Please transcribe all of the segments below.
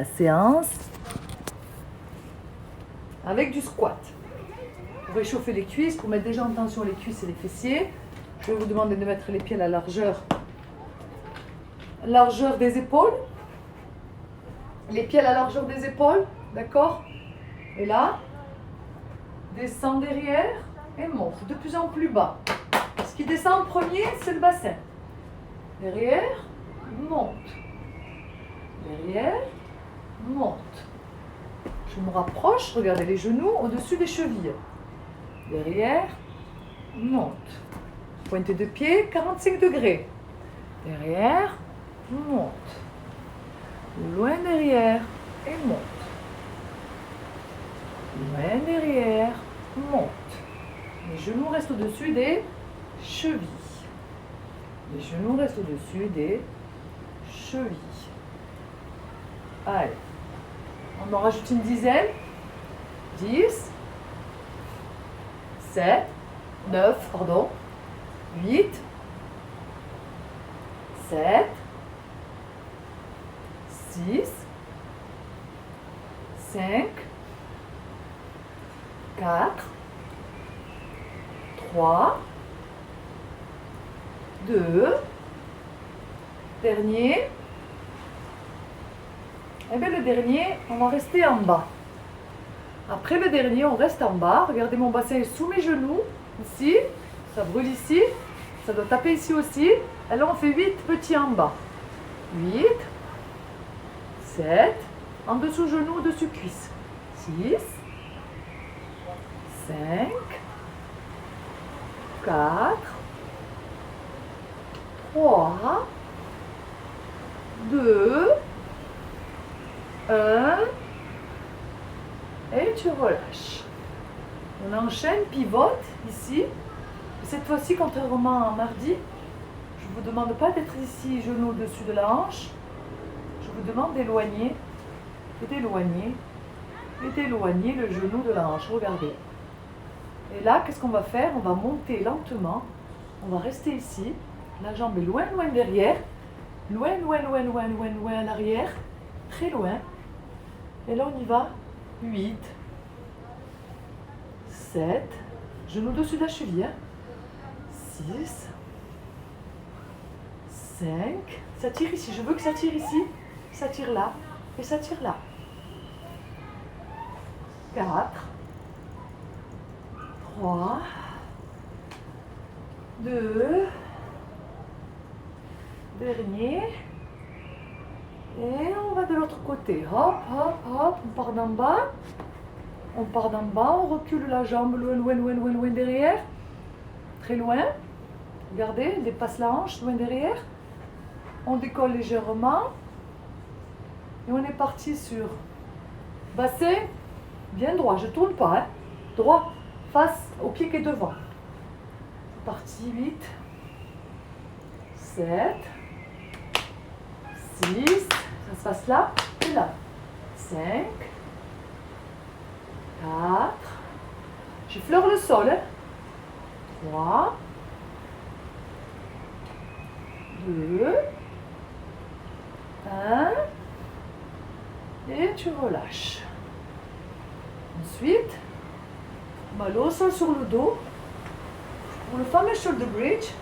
La séance avec du squat. Pour réchauffer les cuisses, pour mettre déjà en tension les cuisses et les fessiers, je vais vous demander de mettre les pieds à la largeur des épaules. Les pieds à la largeur des épaules, d'accord? Et là, descend derrière et monte de plus en plus bas. Ce qui descend en premier, c'est le bassin. Derrière, monte. Derrière, monte. Je me rapproche, regardez les genoux au-dessus des chevilles. Derrière, monte. Pointe de pied, 45 degrés. Derrière, monte. Loin derrière et monte. Loin derrière, monte. Les genoux restent au-dessus des chevilles. Les genoux restent au-dessus des chevilles. Allez. On en rajoute une dizaine. 10, 7, 9, 8, 7, 6, 5, 4, 3, 2, dernier. Et bien le dernier, on va rester en bas. Après le dernier, on reste en bas. Regardez, mon bassin est sous mes genoux. Ici, ça brûle ici. Ça doit taper ici aussi. Et là, on fait 8 petits en bas. 8, 7, en dessous genoux, au-dessus cuisse. 6, 5, 4, 3, 2, 1, et tu relâches. On enchaîne, pivote ici. Cette fois-ci, contrairement à mardi, je ne vous demande pas d'être ici, genou au-dessus de la hanche. Je vous demande d'éloigner et d'éloigner et d'éloigner le genou de la hanche. Regardez. Et là, qu'est-ce qu'on va faire? On va monter lentement. On va rester ici. La jambe est loin, loin derrière. Loin, loin, loin, loin, loin, loin à l'arrière. Très loin. Et là, on y va. 8, 7, genou au-dessus de la cheville. 6, 5, ça tire ici. Je veux que ça tire ici. Ça tire là. Et ça tire là. 4, 3, 2, dernier. Et on va de l'autre côté. Hop, hop, hop. On part d'en bas. On part d'en bas. On recule la jambe loin, loin, loin, loin, loin derrière. Très loin. Regardez, on dépasse la hanche, loin derrière. On décolle légèrement. Et on est parti sur bassin bien droit. Je ne tourne pas. Hein. Droit, face au pied qui est devant. C'est parti. 8, 7, 6, ça se passe là et là. 5, 4, j'effleure le sol. 3, 2, 1, et tu relâches. Ensuite, mal au sol sur le dos. Pour le fameux shoulder bridge,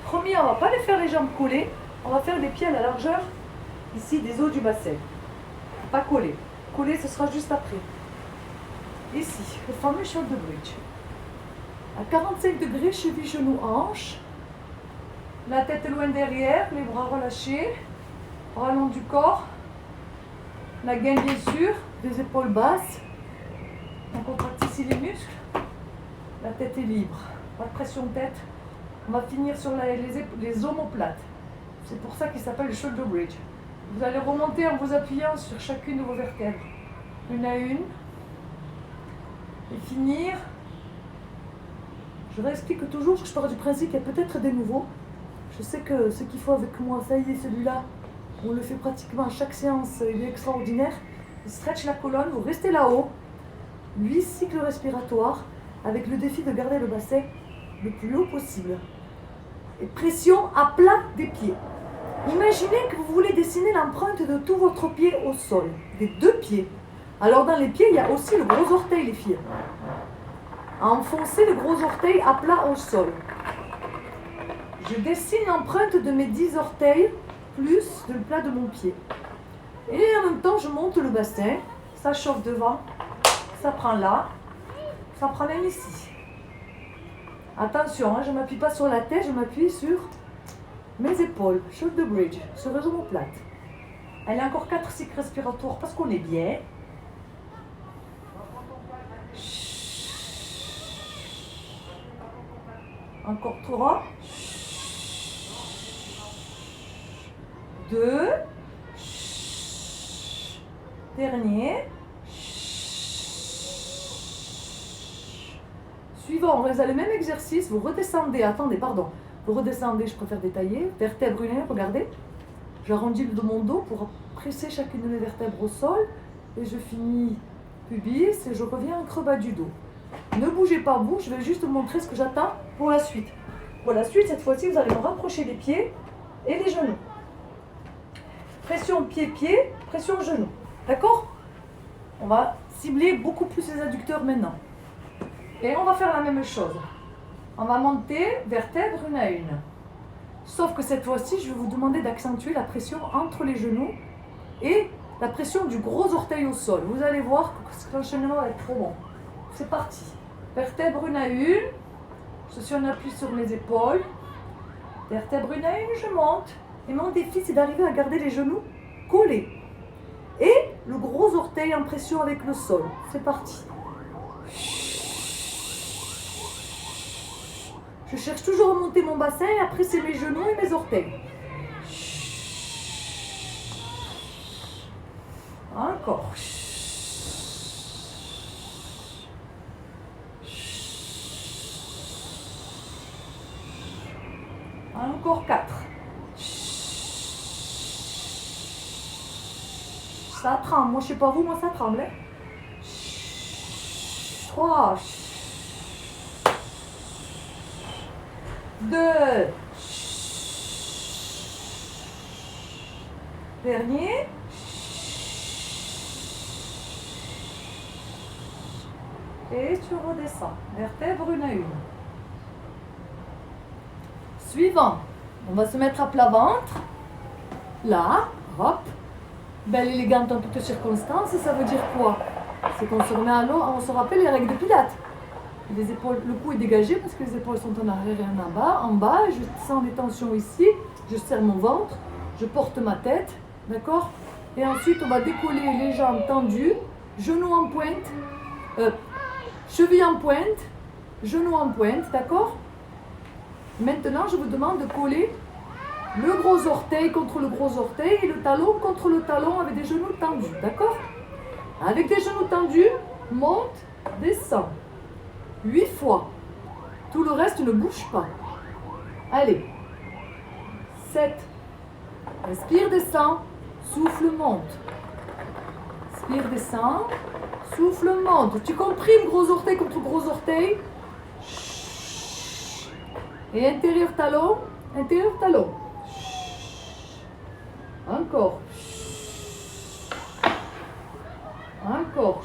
premier, on ne va pas les faire les jambes collées. On va faire les pieds à la largeur, ici, des os du bassin. Pas coller. Coller, ce sera juste après. Ici, le fameux shoulder bridge. À 45 degrés, cheville, genou, hanche. La tête loin derrière, les bras relâchés. Bras long du corps. La gaine, bien sûr, des épaules basses. On contracte ici les muscles. La tête est libre. Pas de pression tête. On va finir sur les omoplates. C'est pour ça qu'il s'appelle le shoulder bridge. Vous allez remonter en vous appuyant sur chacune de vos vertèbres, une à une, et finir. Je réexplique toujours, je pars du principe qu'il y a peut-être des nouveaux. Je sais que ce qu'il faut avec moi, ça y est, celui-là, on le fait pratiquement à chaque séance, il est extraordinaire. Il stretch la colonne, vous restez là-haut, 8 cycles respiratoires, avec le défi de garder le bassin le plus haut possible. Et pression à plat des pieds. Imaginez que vous voulez dessiner l'empreinte de tout votre pied au sol, des deux pieds. Alors dans les pieds, il y a aussi le gros orteil, les filles. Enfoncez le gros orteil à plat au sol. Je dessine l'empreinte de mes 10 orteils plus le plat de mon pied. Et en même temps, je monte le bassin. Ça chauffe devant, ça prend là, ça prend même ici. Attention, hein, je ne m'appuie pas sur la tête, je m'appuie sur mes épaules. Shoulder bridge, sur les omoplates. Elle a encore 4 cycles respiratoires parce qu'on est bien. Encore 3. 2. Dernier. Suivant, on réalise le même exercice. Vous redescendez, attendez, pardon. Vous redescendez, je préfère détailler. Vertèbre une, regardez. J'arrondis le dos de mon dos pour presser chacune de mes vertèbres au sol. Et je finis pubis et je reviens en creux bas du dos. Ne bougez pas, vous, je vais juste vous montrer ce que j'attends pour la suite. Pour la suite, cette fois-ci, vous allez me rapprocher les pieds et les genoux. Pression pied-pied, pression genou. D'accord? On va cibler beaucoup plus les adducteurs maintenant. Et on va faire la même chose. On va monter vertèbre une à une. Sauf que cette fois-ci, je vais vous demander d'accentuer la pression entre les genoux et la pression du gros orteil au sol. Vous allez voir que l'enchaînement va être trop bon. C'est parti. Vertèbre une à une. Je suis en appui sur mes épaules. Vertèbre une à une, je monte. Et mon défi, c'est d'arriver à garder les genoux collés. Et le gros orteil en pression avec le sol. C'est parti. Je cherche toujours à monter mon bassin et après c'est mes genoux et mes orteils. Encore. Encore 4. Ça tremble. Moi, je sais pas vous, moi, ça tremble. 3. 2. Dernier. Et tu redescends. Vertèbre une à une. Suivant. On va se mettre à plat ventre. Là. Hop. Belle élégante en toutes circonstances. Et ça veut dire quoi? C'est qu'on se remet à l'eau. On se rappelle les règles de Pilates. Les épaules, le cou est dégagé parce que les épaules sont en arrière et en bas. En bas, je sens des tensions ici. Je serre mon ventre. Je porte ma tête. D'accord? Et ensuite, on va décoller les jambes tendues. Genoux en pointe. Cheville en pointe. Genoux en pointe. D'accord? Maintenant, je vous demande de coller le gros orteil contre le gros orteil et le talon contre le talon avec des genoux tendus. D'accord? Avec des genoux tendus, monte, descend. 8 fois. Tout le reste ne bouge pas. Allez. 7. Inspire, descend. Souffle, monte. Inspire, descend. Souffle, monte. Tu comprimes gros orteil contre gros orteil. Et intérieur talon. Intérieur talon. Encore. Encore.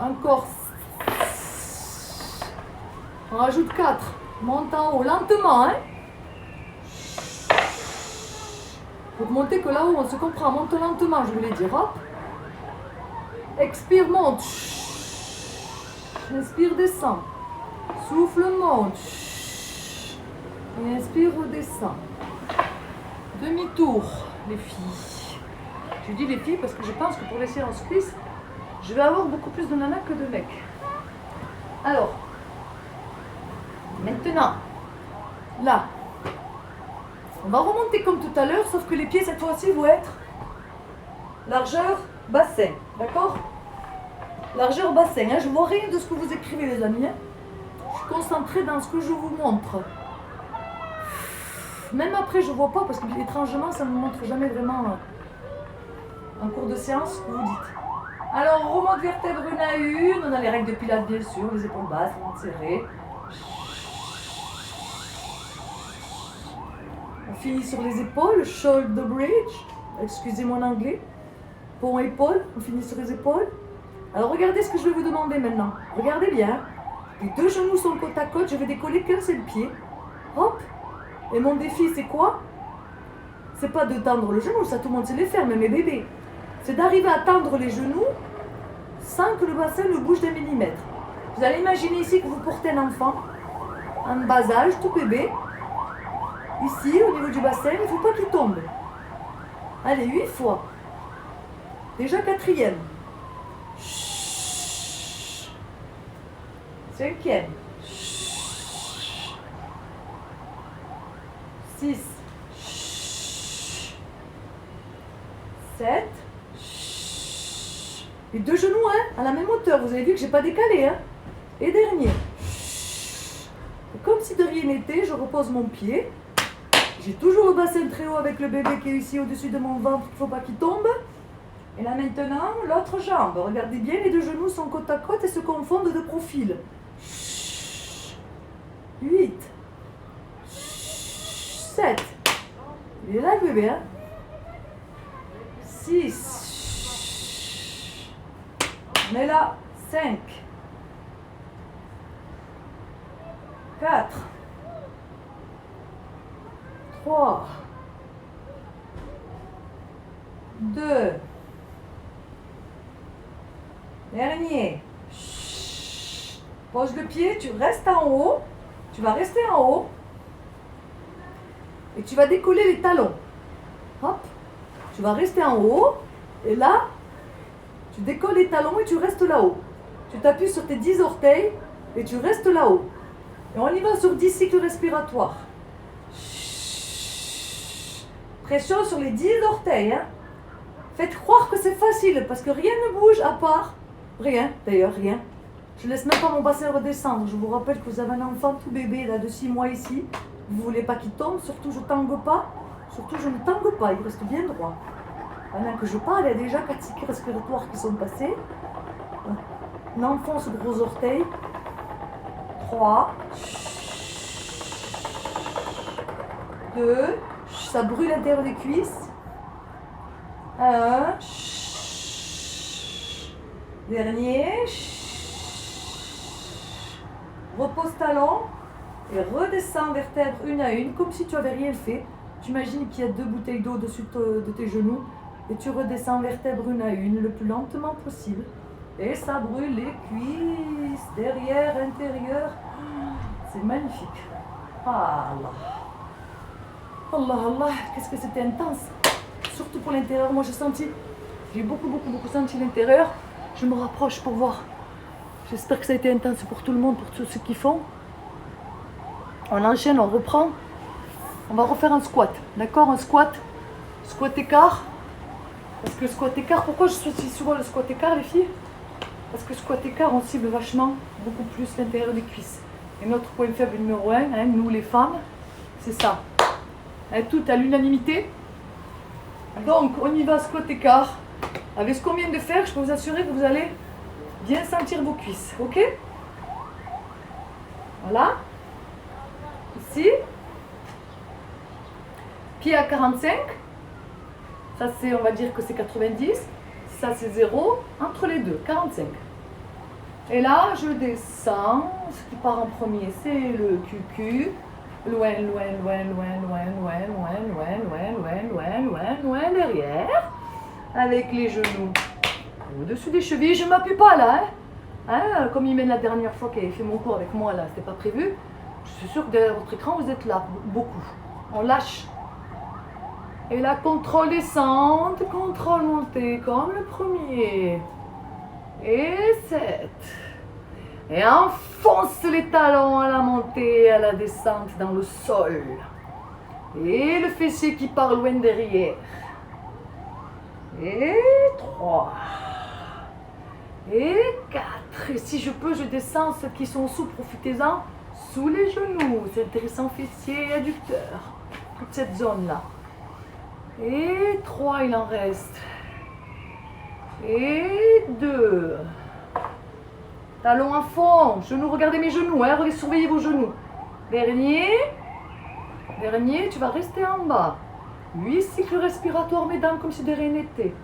Encore. On rajoute 4. Monte en haut, lentement, hein. Pour monter que là-haut, on se comprend. Monte lentement, je voulais dire. Hop. Expire, monte. Inspire, descend. Souffle, monte. Et inspire, redescend. Demi-tour, les filles. Je dis les filles parce que je pense que pour les séances cuisses, je vais avoir beaucoup plus de nanas que de mecs. Alors, maintenant, là, on va remonter comme tout à l'heure, sauf que les pieds cette fois-ci vont être largeur bassin, d'accord? Largeur bassin, hein? Je ne vois rien de ce que vous écrivez les amis. Hein? Je suis concentrée dans ce que je vous montre. Même après, je ne vois pas parce que étrangement, ça ne me montre jamais vraiment en cours de séance ce que vous dites. Alors, on remonte vertèbre une à une. On a les règles de Pilates, bien sûr, les épaules basses, les ventres serrés. finit sur les épaules, shoulder bridge. Excusez mon anglais. Pont épaule, on finit sur les épaules. Alors regardez ce que je vais vous demander maintenant. Regardez bien. Les deux genoux sont côte à côte, je vais décoller qu'un seul pied. Hop. Et mon défi, c'est quoi? C'est pas de tendre le genou, ça tout le monde sait les faire, même mes bébés. C'est d'arriver à tendre les genoux sans que le bassin ne bouge d'un millimètre. Vous allez imaginer ici que vous portez un enfant en bas âge, tout bébé. Ici, au niveau du bassin, il ne faut pas qu'il tombe. Allez, 8 fois. Déjà 4e. 5e. 6. 7. Les deux genoux, hein, à la même hauteur. Vous avez vu que j'ai pas décalé, hein. Et dernier. Et comme si de rien n'était, je repose mon pied. J'ai toujours le bassin très haut avec le bébé qui est ici au-dessus de mon ventre, il ne faut pas qu'il tombe. Et là maintenant, l'autre jambe. Regardez bien, les deux genoux sont côte à côte et se confondent de profil. 8. 7. Il est là le bébé, hein. 6. On est là. 5. 4. 3. 2. Dernier. Pose le pied, tu restes en haut. Tu vas rester en haut. Et tu vas décoller les talons. Hop. Tu vas rester en haut. Et là, tu décolles les talons et tu restes là-haut. Tu t'appuies sur tes 10 orteils et tu restes là-haut. Et on y va sur 10 cycles respiratoires. Pression sur les 10 orteils. Hein. Faites croire que c'est facile parce que rien ne bouge à part. Rien, d'ailleurs, rien. Je laisse même pas mon bassin redescendre. Je vous rappelle que vous avez un enfant tout bébé là, de 6 mois ici. Vous voulez pas qu'il tombe, surtout je tangue pas. Surtout je ne tangue pas, il reste bien droit. Pendant que je parle, il y a déjà 4 cycles respiratoires qui sont passés. On enfonce gros orteil. 3. 2. Ça brûle l'intérieur des cuisses. 1. Dernier. Repose talon et redescends vertèbre une à une, comme si tu n'avais rien fait. Tu imagines qu'il y a 2 bouteilles d'eau au-dessus de tes genoux et tu redescends vertèbre une à une, le plus lentement possible. Et ça brûle les cuisses, derrière, intérieur. C'est magnifique. Allah. Allah, Allah, qu'est-ce que c'était intense. Surtout pour l'intérieur, moi j'ai beaucoup senti l'intérieur. Je me rapproche pour voir. J'espère que ça a été intense pour tout le monde, pour tous ceux qui font. On enchaîne, on reprend. On va refaire un squat, d'accord? Un squat écart. Parce que squat écart, pourquoi je suis souvent le squat écart, les filles? Parce que squat écart, on cible vachement, beaucoup plus l'intérieur des cuisses. Et notre point faible numéro 1, hein, nous les femmes, c'est ça. Hein, tout à l'unanimité. Donc, on y va, squat écart. Avec ce qu'on vient de faire, je peux vous assurer que vous allez bien sentir vos cuisses, ok? Voilà. Ici. Pied à 45. Ça, c'est, on va dire que c'est 90. Ça, c'est 0. Entre les deux, 45. Et là, je descends. Ce qui part en premier, c'est le cucu. Loin derrière. Avec les genoux au-dessus des chevilles. Je ne m'appuie pas là. Hein, comme il mène la dernière fois qu'il avait fait mon cours avec moi, là, c'était pas prévu. Je suis sûre que derrière votre écran, vous êtes là, beaucoup. On lâche. Et là, contrôle descente, contrôle montée, comme le premier. Et 7. Et enfonce les talons à la montée, à la descente dans le sol. Et le fessier qui part loin derrière. Et 3. Et 4. Et si je peux, je descends ceux qui sont sous, profitez-en, sous les genoux. C'est intéressant, fessier et adducteur. Toute cette zone-là. Et 3, il en reste. Et 2. Talons à fond. Genoux, regardez mes genoux. Hein, surveillez vos genoux. Dernier. Dernier, tu vas rester en bas. 8 cycles respiratoires, mesdames, comme si de rien n'était.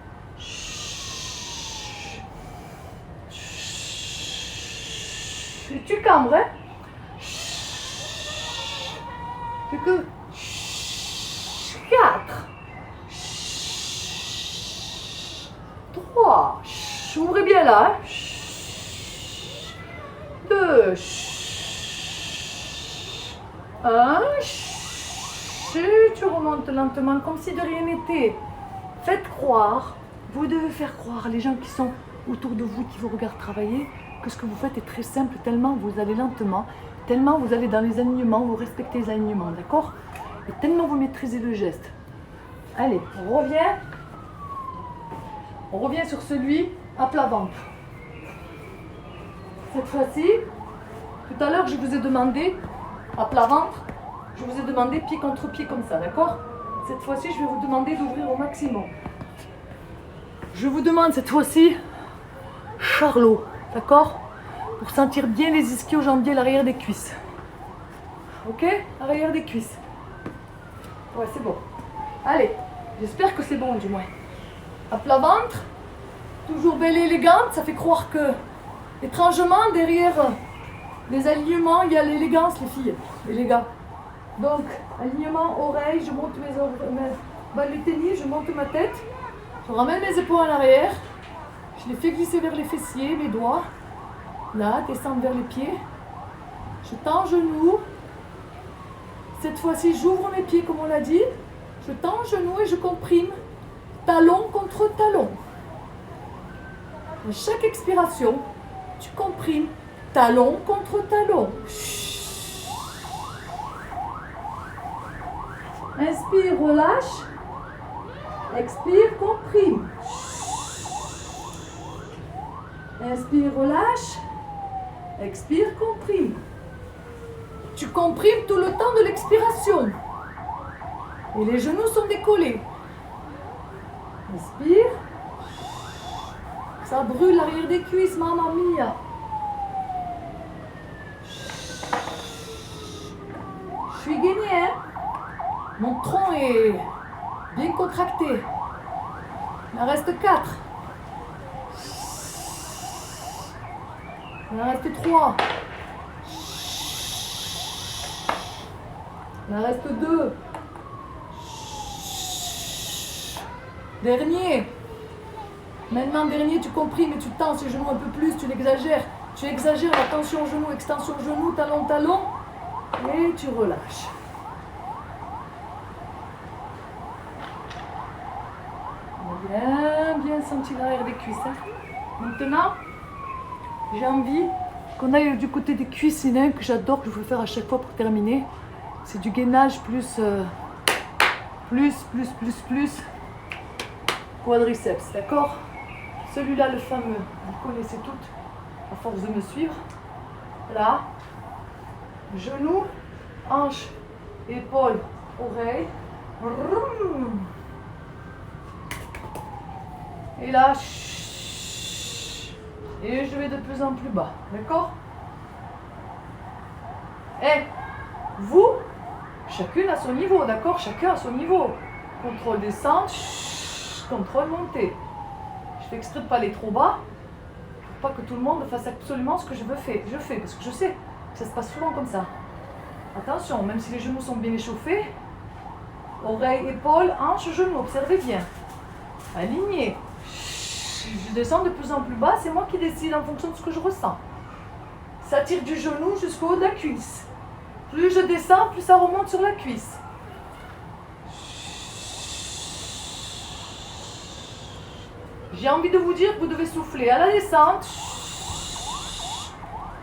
Et tu cambres, hein? Plus que 4. 3. Ouvrez bien là. 2. 1. Tu remontes lentement comme si de rien n'était. Faites croire, vous devez faire croire les gens qui sont autour de vous, qui vous regardent travailler, que ce que vous faites est très simple, tellement vous allez lentement, tellement vous allez dans les alignements, vous respectez les alignements, d'accord? Et tellement vous maîtrisez le geste. Allez, on revient sur celui à plat ventre. Cette fois-ci, tout à l'heure je vous ai demandé à plat ventre, je vous ai demandé pied contre pied comme ça, d'accord? Cette fois-ci, je vais vous demander d'ouvrir au maximum. Je vous demande cette fois-ci Charlot, d'accord? Pour sentir bien les ischio-jambiers, l'arrière des cuisses. Ok? Arrière des cuisses. Ouais, c'est bon. Allez, j'espère que c'est bon du moins. À plat ventre, toujours belle et élégante, ça fait croire que, étrangement, derrière les alignements, il y a l'élégance, les filles et les gars. Donc, alignement, oreille, je monte mes balles de tennis, je monte ma tête, je ramène mes épaules en arrière, je les fais glisser vers les fessiers, mes doigts, là, descendre vers les pieds, je tends genou, cette fois-ci j'ouvre mes pieds comme on l'a dit, je tends genou et je comprime, talon contre talon. À chaque expiration, tu comprimes, talon contre talon. Inspire, relâche. Expire, comprime. Inspire, relâche. Expire, comprime. Tu comprimes tout le temps de l'expiration. Et les genoux sont décollés. Inspire. Ça brûle l'arrière des cuisses, mamma mia. Je suis gainée, hein? Mon tronc est bien contracté. Il en reste 4. Il en reste 3. Il en reste 2. Dernier. Maintenant, dernier, tu comprimes et tu tends ces genoux un peu plus, tu l'exagères. Tu exagères la tension genou, extension genou, talon, talon. Et tu relâches. Bien senti l'arrière des cuisses. Hein. Maintenant, j'ai envie qu'on aille du côté des cuisses. Il y en a un que j'adore, que je veux faire à chaque fois pour terminer. C'est du gainage plus quadriceps, d'accord? Celui-là, le fameux, vous connaissez toutes, à force de me suivre. Là, genou, hanche, épaule, oreille. Et là, et je vais de plus en plus bas, d'accord? Et vous, chacune à son niveau, d'accord? Chacun à son niveau. Contrôle descente, contrôle montée. Je fais exprès de ne pas aller trop bas, pour pas que tout le monde fasse absolument ce que je fais, parce que je sais que ça se passe souvent comme ça. Attention, même si les genoux sont bien échauffés, oreille, épaule, hanche, genou, observez bien. Aligné. Je descends de plus en plus bas, c'est moi qui décide en fonction de ce que je ressens. Ça tire du genou jusqu'au haut de la cuisse. Plus je descends, plus ça remonte sur la cuisse. J'ai envie de vous dire que vous devez souffler à la descente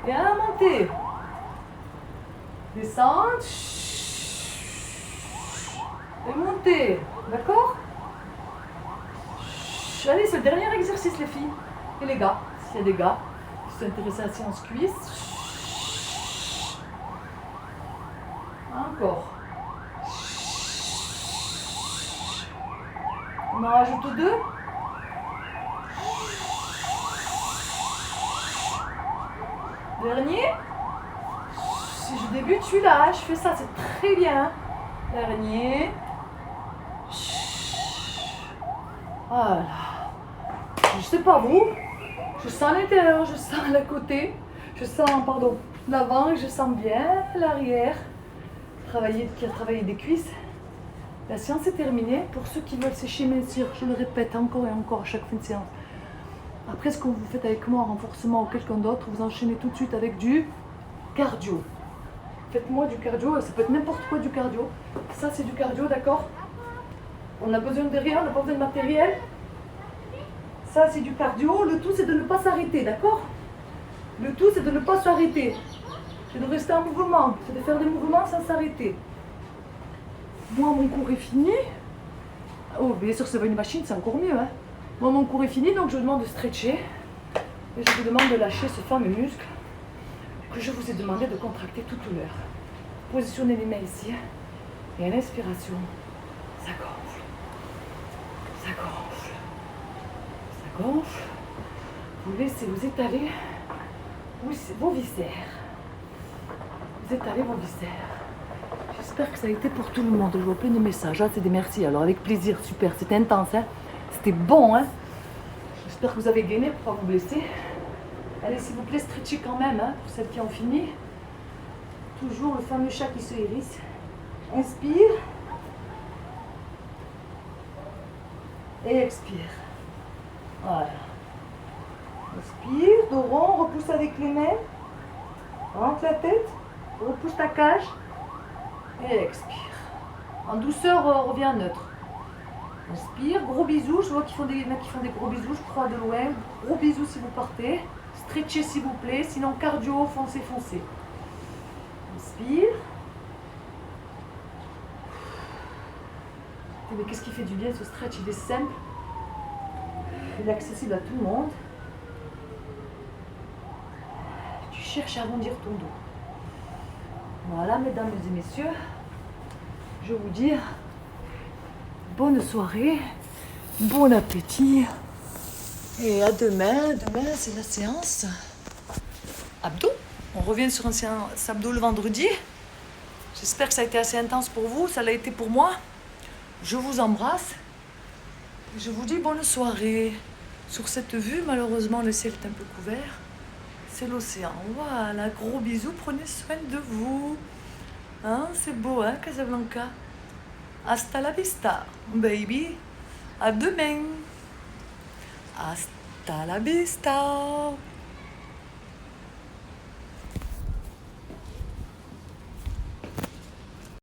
et à la montée. Descente et montée. D'accord? Allez, c'est le dernier exercice, les filles et les gars. S'il y a des gars qui sont intéressés à la séance cuisse. Encore. On en rajoute 2. Dernier. Si je débute, je suis là, je fais ça, c'est très bien. Dernier. Voilà. Je sais pas vous, je sens l'intérieur, je sens le côté, je sens, pardon, l'avant, je sens bien l'arrière. Qui a travaillé des cuisses. La séance est terminée. Pour ceux qui veulent sécher, bien sûr, je le répète encore et encore à chaque fin de séance. Après, ce que vous faites avec moi, renforcement ou quelqu'un d'autre, vous enchaînez tout de suite avec du cardio. Faites-moi du cardio, ça peut être n'importe quoi du cardio. Ça, c'est du cardio, d'accord? On a besoin de rien, on n'a pas besoin de matériel. Ça, c'est du cardio. Le tout, c'est de ne pas s'arrêter, d'accord? Le tout, c'est de ne pas s'arrêter. C'est de rester en mouvement. C'est de faire des mouvements sans s'arrêter. Moi, mon cours est fini. Oh, bien sûr, c'est pas une machine, c'est encore mieux. Hein. Moi, mon cours est fini, donc je vous demande de stretcher. Et je vous demande de lâcher ce fameux muscle que je vous ai demandé de contracter tout à l'heure. Positionnez les mains ici. Et à l'inspiration, ça gonfle. Ça gonfle. Ça gonfle. Vous laissez vous étaler vos viscères. Vous étalez vos viscères. J'espère que ça a été pour tout le monde. Je vois plein de messages. Ah, c'est des merci. Alors, avec plaisir. Super. C'était intense. Hein. C'était bon. Hein. J'espère que vous avez gainé pour ne pas vous blesser. Allez, s'il vous plaît, stretchez quand même. Hein, pour celles qui ont fini. Toujours le fameux chat qui se hérisse. Inspire. Et expire. Voilà. Inspire. Dos rond. Repousse avec les mains. Rentre la tête. Repousse ta cage. Et expire. En douceur, reviens neutre. Inspire, gros bisous. Je vois qu'il y en a qui font des gros bisous, je crois, de loin. Gros bisous si vous partez. Stretchez s'il vous plaît. Sinon, cardio, foncez, foncez. Inspire. Mais qu'est-ce qui fait du bien ce stretch? Il est simple. Il est accessible à tout le monde. Tu cherches à arrondir ton dos. Voilà, mesdames et messieurs, je vous dis bonne soirée, bon appétit et à demain. Demain, c'est la séance abdos. On revient sur une séance abdos le vendredi. J'espère que ça a été assez intense pour vous, ça l'a été pour moi. Je vous embrasse et je vous dis bonne soirée. Sur cette vue, malheureusement, le ciel est un peu couvert. C'est l'océan. Voilà, gros bisous, prenez soin de vous. Hein, c'est beau, hein, Casablanca? Hasta la vista, baby. À demain. Hasta la vista.